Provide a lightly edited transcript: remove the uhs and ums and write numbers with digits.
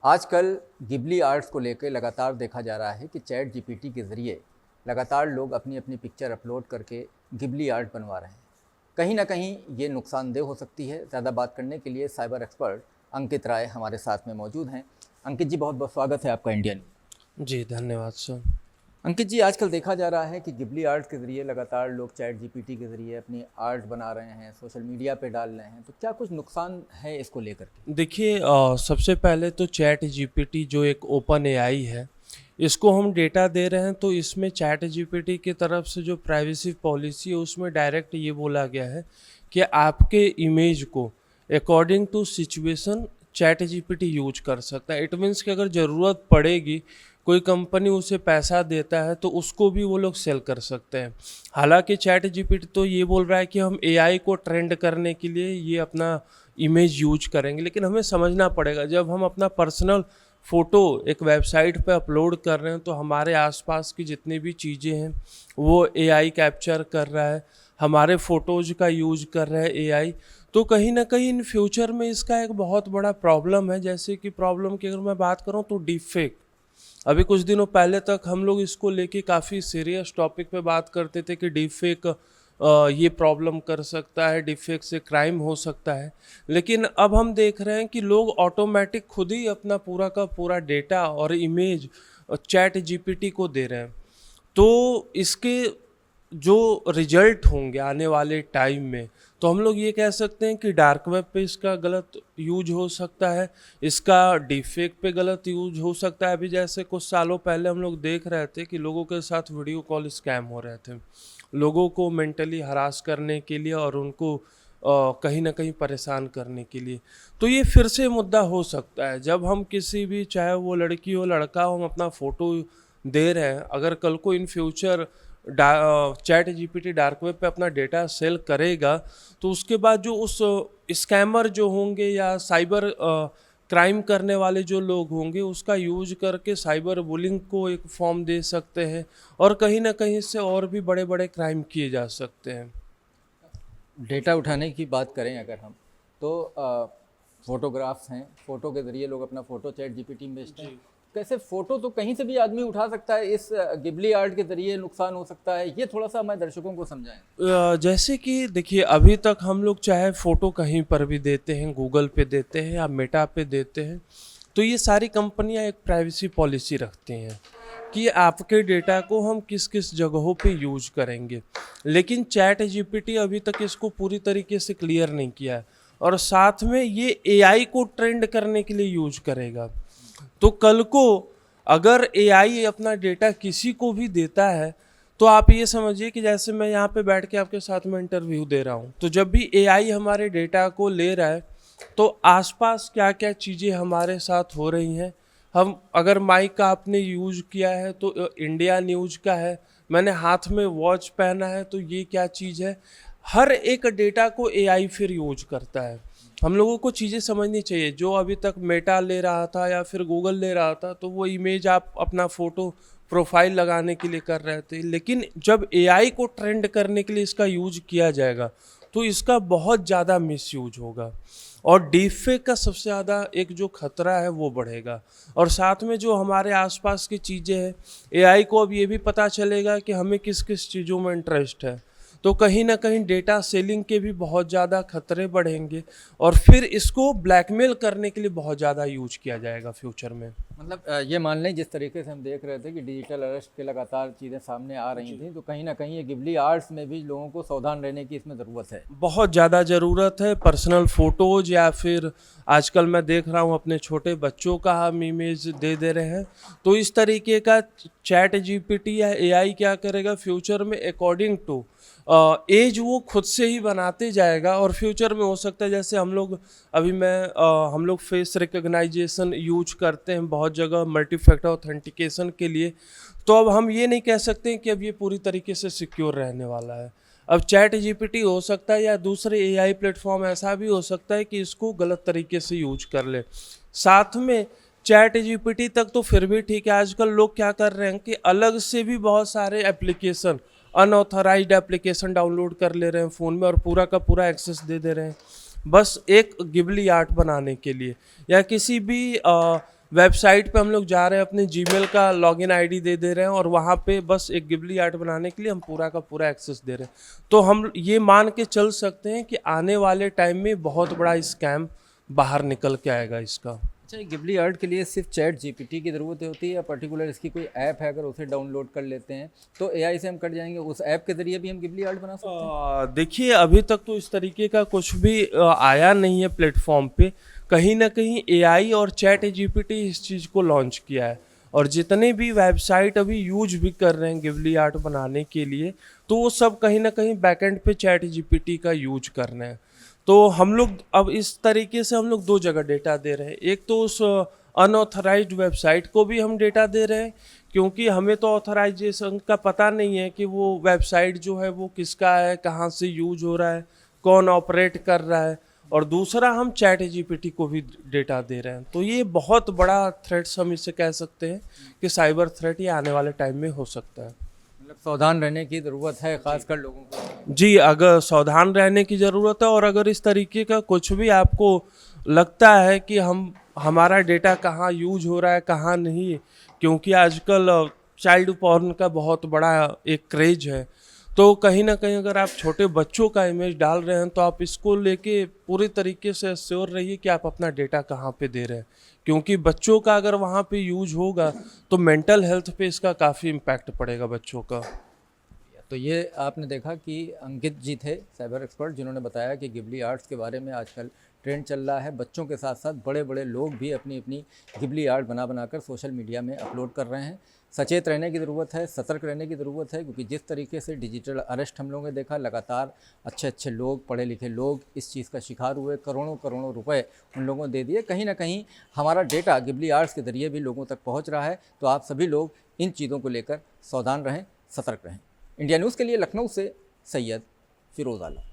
आजकल Ghibli arts को लेकर लगातार देखा जा रहा है कि चैट जीपीटी के ज़रिए लगातार लोग अपनी अपनी पिक्चर अपलोड करके गिबली आर्ट बनवा रहे हैं। कहीं ना कहीं ये नुकसानदेह हो सकती है। ज़्यादा बात करने के लिए साइबर एक्सपर्ट अंकित राय हमारे साथ में मौजूद हैं। अंकित जी, बहुत बहुत स्वागत है आपका इंडिया न्यूज़। जी धन्यवाद सर। अंकित जी, आजकल देखा जा रहा है कि गिबली आर्ट के ज़रिए लगातार लोग चैट जीपीटी के ज़रिए अपनी आर्ट बना रहे हैं, सोशल मीडिया पे डाल रहे हैं, तो क्या कुछ नुकसान है इसको लेकर के? देखिए सबसे पहले तो चैट जीपीटी जो एक ओपन एआई है, इसको हम डेटा दे रहे हैं, तो इसमें चैट जीपीटी की तरफ से जो प्राइवेसी पॉलिसी है उसमें डायरेक्ट ये बोला गया है कि आपके इमेज को according to situation ChatGPT use कर सकता है। इट मीन्स कि अगर ज़रूरत पड़ेगी, कोई कंपनी उसे पैसा देता है तो उसको भी वो लोग सेल कर सकते हैं। हालांकि चैट जीपीटी तो ये बोल रहा है कि हम एआई को ट्रेंड करने के लिए ये अपना इमेज यूज करेंगे, लेकिन हमें समझना पड़ेगा जब हम अपना पर्सनल फ़ोटो एक वेबसाइट पे अपलोड कर रहे हैं तो हमारे आसपास की जितनी भी चीज़ें हैं वो एआई कैप्चर कर रहा है, हमारे फ़ोटोज़ का यूज कर रहा है एआई। तो कहीं ना कहीं इन फ्यूचर में इसका एक बहुत बड़ा प्रॉब्लम है। जैसे कि प्रॉब्लम की अगर मैं बात करूं तो डीप फेक, अभी कुछ दिनों पहले तक हम लोग इसको लेके काफ़ी सीरियस टॉपिक पे बात करते थे कि डीप फेक ये प्रॉब्लम कर सकता है, डीप फेक से क्राइम हो सकता है। लेकिन अब हम देख रहे हैं कि लोग ऑटोमेटिक खुद ही अपना पूरा का पूरा डेटा और इमेज चैट जीपीटी को दे रहे हैं। तो इसके जो रिजल्ट होंगे आने वाले टाइम में, तो हम लोग ये कह सकते हैं कि डार्क वेब पे इसका गलत यूज हो सकता है, इसका डिफेक्ट पे गलत यूज हो सकता है। अभी जैसे कुछ सालों पहले हम लोग देख रहे थे कि लोगों के साथ वीडियो कॉल स्कैम हो रहे थे, लोगों को मेंटली हरास करने के लिए और उनको कहीं ना कहीं परेशान करने के लिए। तो ये फिर से मुद्दा हो सकता है जब हम किसी भी, चाहे वो लड़की हो लड़का हो, हम अपना फ़ोटो दे रहे हैं। अगर कल को in future chat GPT dark web पे अपना डेटा सेल करेगा तो उसके बाद जो उस स्कैमर जो होंगे या साइबर क्राइम करने वाले जो लोग होंगे उसका यूज करके साइबर बुलिंग को एक फॉर्म दे सकते हैं और कहीं ना कहीं से और भी बड़े बड़े क्राइम किए जा सकते हैं। डेटा उठाने की बात करें अगर हम, तो फोटोग्राफ्स हैं, फ़ोटो के ज़रिए लोग अपना फ़ोटो चैट जीपीटी में भेजते हैं। कैसे फ़ोटो तो कहीं से भी आदमी उठा सकता है, इस गिबली आर्ट के ज़रिए नुकसान हो सकता है, ये थोड़ा सा हमारे दर्शकों को समझाएं। जैसे कि देखिए, अभी तक हम लोग चाहे फ़ोटो कहीं पर भी देते हैं, गूगल पे देते हैं या मेटा पे देते हैं, तो ये सारी कंपनियां एक प्राइवेसी पॉलिसी रखती हैं कि आपके डेटा को हम किस किस जगहों पे यूज करेंगे। लेकिन चैट जीपीटी अभी तक इसको पूरी तरीके से क्लियर नहीं किया है और साथ में ये एआई को ट्रेंड करने के लिए यूज करेगा। तो कल को अगर एआई अपना डेटा किसी को भी देता है तो आप ये समझिए कि जैसे मैं यहाँ पे बैठ के आपके साथ में इंटरव्यू दे रहा हूँ, तो जब भी एआई हमारे डेटा को ले रहा है तो आसपास क्या क्या चीज़ें हमारे साथ हो रही हैं, हम अगर माइक का आपने यूज किया है तो इंडिया न्यूज का है, मैंने हाथ में वॉच पहना है तो ये क्या चीज़ है, हर एक डेटा को एआई फिर यूज करता है। हम लोगों को चीज़ें समझनी चाहिए। जो अभी तक मेटा ले रहा था या फिर गूगल ले रहा था तो वो इमेज आप अपना फ़ोटो प्रोफाइल लगाने के लिए कर रहे थे, लेकिन जब एआई को ट्रेंड करने के लिए इसका यूज किया जाएगा तो इसका बहुत ज़्यादा मिसयूज होगा और डीपफेक का सबसे ज़्यादा एक जो खतरा है वो बढ़ेगा। और साथ में जो हमारे आसपास की चीज़ें हैं, एआई को अब ये भी पता चलेगा कि हमें किस किस चीज़ों में इंटरेस्ट है, तो कहीं ना कहीं डेटा सेलिंग के भी बहुत ज़्यादा खतरे बढ़ेंगे और फिर इसको ब्लैकमेल करने के लिए बहुत ज़्यादा यूज किया जाएगा फ्यूचर में। मतलब ये मान लें, जिस तरीके से हम देख रहे थे कि डिजिटल अरेस्ट के लगातार चीज़ें सामने आ रही थी, तो कहीं ना कहीं ये गिबली आर्ट्स में भी लोगों को सावधान रहने की इसमें ज़रूरत है। बहुत ज़्यादा ज़रूरत है। पर्सनल फ़ोटोज़ या फिर आजकल मैं देख रहा हूँ अपने छोटे बच्चों का हम इमेज दे रहे हैं, तो इस तरीके का चैट जीपीटी या एआई क्या करेगा फ्यूचर में, अकॉर्डिंग टू एज वो खुद से ही बनाते जाएगा और फ्यूचर में हो सकता है जैसे हम लोग अभी हम लोग फेस रिकग्नाइजेशन यूज करते हैं बहुत जगह मल्टी फैक्टर ऑथेंटिकेशन के लिए, तो अब हम ये नहीं कह सकते कि अब ये पूरी तरीके से सिक्योर रहने वाला है। अब चैट जीपीटी हो सकता है या दूसरे एआई प्लेटफॉर्म ऐसा भी हो सकता है कि इसको गलत तरीके से यूज कर ले। साथ में चैट जीपीटी तक तो फिर भी ठीक है, आजकल लोग क्या कर रहे हैं कि अलग से भी बहुत सारे एप्लीकेशन, अनऑथराइज्ड एप्लीकेशन डाउनलोड कर ले रहे हैं फ़ोन में और पूरा का पूरा एक्सेस दे रहे हैं बस एक गिबली आर्ट बनाने के लिए या किसी भी वेबसाइट पे हम लोग जा रहे हैं, अपने जीमेल का लॉगिन आईडी दे रहे हैं और वहाँ पे बस एक गिबली आर्ट बनाने के लिए हम पूरा का पूरा एक्सेस दे रहे हैं। तो हम ये मान के चल सकते हैं कि आने वाले टाइम में बहुत बड़ा स्कैम बाहर निकल के आएगा इसका। अच्छा, ये गिबली आर्ट के लिए सिर्फ चैट जीपीटी की ज़रूरत होती है या पर्टिकुलर इसकी कोई ऐप है, अगर उसे डाउनलोड कर लेते हैं तो एआई से हम कट जाएंगे, उस ऐप के ज़रिए भी हम गिबली आर्ट बना सकते हैं? देखिए, अभी तक तो इस तरीके का कुछ भी आया नहीं है प्लेटफॉर्म पे। कहीं ना कहीं एआई और चैट जीपीटी इस चीज़ को लॉन्च किया है और जितने भी वेबसाइट अभी यूज भी कर रहे हैं गिबली आर्ट बनाने के लिए, तो वो सब कहीं ना कहीं बैकएंड पे चैट जीपीटी का यूज कर रहे हैं। तो हम लोग अब इस तरीके से हम लोग दो जगह डेटा दे रहे हैं। एक तो उस अनऑथराइज्ड वेबसाइट को भी हम डेटा दे रहे हैं, क्योंकि हमें तो ऑथराइजेशन का पता नहीं है कि वो वेबसाइट जो है वो किसका है, कहाँ से यूज हो रहा है, कौन ऑपरेट कर रहा है। और दूसरा, हम चैट जीपीटी को भी डेटा दे रहे हैं। तो ये बहुत बड़ा थ्रेट्स हम इसे कह सकते हैं कि साइबर थ्रेट ये आने वाले टाइम में हो सकता है। मतलब सावधान रहने की ज़रूरत है खासकर लोगों को। जी, अगर सावधान रहने की ज़रूरत है और अगर इस तरीके का कुछ भी आपको लगता है कि हमारा डेटा कहाँ यूज हो रहा है कहाँ नहीं, क्योंकि आजकल चाइल्ड पॉर्न का बहुत बड़ा एक क्रेज है, तो कहीं ना कहीं अगर आप छोटे बच्चों का इमेज डाल रहे हैं तो आप इसको लेके पूरी तरीके से श्योर रहिए कि आप अपना डेटा कहाँ पे दे रहे हैं, क्योंकि बच्चों का अगर वहाँ पे यूज होगा तो मेंटल हेल्थ पे इसका काफ़ी इम्पैक्ट पड़ेगा बच्चों का। तो ये आपने देखा कि अंकित जी थे साइबर एक्सपर्ट, जिन्होंने बताया कि गिबली आर्ट्स के बारे में आजकल ट्रेंड चल रहा है। बच्चों के साथ साथ बड़े बड़े लोग भी अपनी अपनी गिबली आर्ट बनाकर सोशल मीडिया में अपलोड कर रहे हैं। सचेत रहने की ज़रूरत है, सतर्क रहने की ज़रूरत है, क्योंकि जिस तरीके से डिजिटल अरेस्ट हम लोगों ने देखा, लगातार अच्छे अच्छे लोग, पढ़े लिखे लोग इस चीज़ का शिकार हुए, करोड़ों करोड़ों रुपए उन लोगों ने दे दिए। कहीं ना कहीं हमारा डेटा गिबली आर्ट्स के ज़रिए भी लोगों तक पहुँच रहा है। तो आप सभी लोग इन चीज़ों को लेकर सावधान रहें, सतर्क रहें। इंडिया न्यूज़ के लिए लखनऊ से सैयद फिरोज़ आलम।